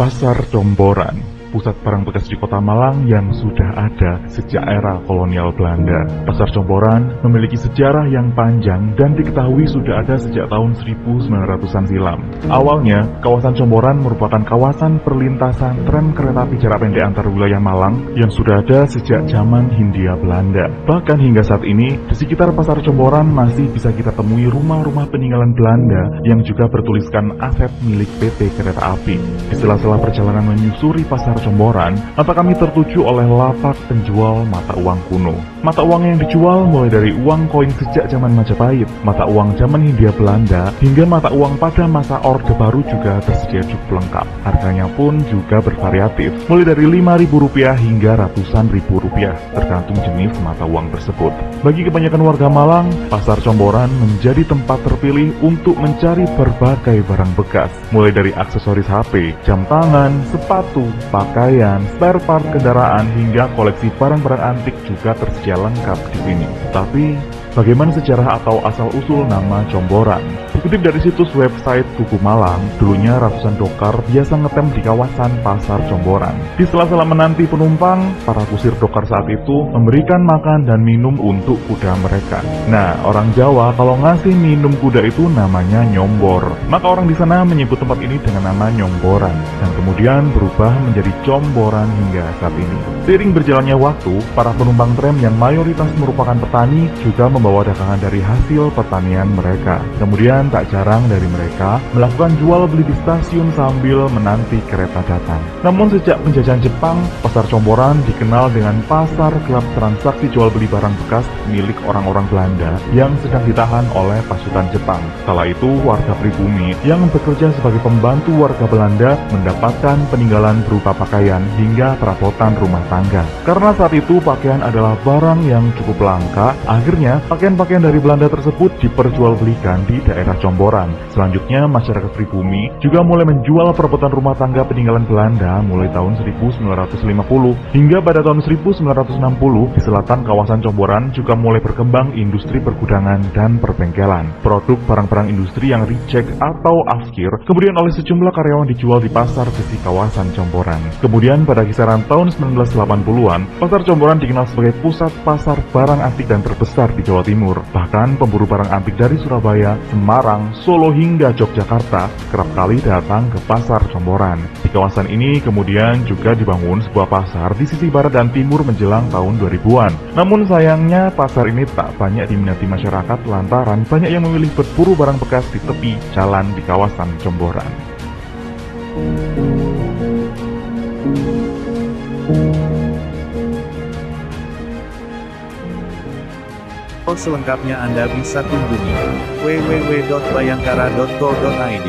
Pasar Comboran, pusat barang bekas di Kota Malang yang sudah ada sejak era kolonial Belanda. Pasar Comboran memiliki sejarah yang panjang dan diketahui sudah ada sejak tahun 1900-an silam. Awalnya, kawasan Comboran merupakan kawasan perlintasan tram kereta api jarak pendek antar wilayah Malang yang sudah ada sejak zaman Hindia Belanda. Bahkan hingga saat ini, di sekitar Pasar Comboran masih bisa kita temui rumah-rumah peninggalan Belanda yang juga bertuliskan aset milik PT Kereta Api. Di sela-sela perjalanan menyusuri Pasar Comboran, mata kami tertuju oleh lapak penjual mata uang kuno. Mata uang yang dijual mulai dari uang koin sejak zaman Majapahit, mata uang zaman Hindia Belanda, hingga mata uang pada masa Orde Baru juga tersedia cukup lengkap. Harganya pun juga bervariatif, mulai dari Rp5.000 hingga ratusan ribu rupiah, tergantung jenis mata uang tersebut. Bagi kebanyakan warga Malang, Pasar Comboran menjadi tempat terpilih untuk mencari berbagai barang bekas, mulai dari aksesoris HP, jam tangan, sepatu, pakaian, spare part kendaraan, hingga koleksi barang-barang antik juga tersedia lengkap di sini. Tapi, bagaimana sejarah atau asal-usul nama Comboran? Dikutip dari situs website Buku Malang, dulunya ratusan dokar biasa ngetem di kawasan Pasar Comboran. Di sela-sela menanti penumpang, para kusir dokar saat itu memberikan makan dan minum untuk kuda mereka. Nah, orang Jawa kalau ngasih minum kuda itu namanya nyombor. Maka orang di sana menyebut tempat ini dengan nama Nyomboran, dan kemudian berubah menjadi Comboran hingga saat ini. Seiring berjalannya waktu, para penumpang tram yang mayoritas merupakan petani juga membawa dagangan dari hasil pertanian mereka. Kemudian tak jarang dari mereka melakukan jual beli di stasiun sambil menanti kereta datang. Namun sejak penjajahan Jepang, Pasar Comboran dikenal dengan pasar gelap transaksi jual beli barang bekas milik orang-orang Belanda yang sedang ditahan oleh pasukan Jepang. Kala itu warga pribumi yang bekerja sebagai pembantu warga Belanda mendapatkan peninggalan berupa pakaian hingga perabotan rumah tangga. Karena saat itu pakaian adalah barang yang cukup langka, akhirnya pakaian-pakaian dari Belanda tersebut diperjualbelikan di daerah Comboran. Selanjutnya, masyarakat pribumi juga mulai menjual perabotan rumah tangga peninggalan Belanda mulai tahun 1950 hingga pada tahun 1960 di selatan kawasan Comboran juga mulai berkembang industri pergudangan dan perbengkelan. Produk barang-barang industri yang reject atau afkir kemudian oleh sejumlah karyawan dijual di pasar besi kawasan Comboran. Kemudian pada kisaran tahun 1980-an, Pasar Comboran dikenal sebagai pusat pasar barang antik dan terbesar di Jawa Timur. Bahkan pemburu barang antik dari Surabaya, Semarang, Solo hingga Yogyakarta kerap kali datang ke Pasar Comboran. Di kawasan ini kemudian juga dibangun sebuah pasar di sisi barat dan timur menjelang tahun 2000-an. Namun sayangnya pasar ini tak banyak diminati masyarakat lantaran banyak yang memilih berburu barang bekas di tepi jalan di kawasan Comboran. Selengkapnya Anda bisa kunjungi www.bayangkara.co.id.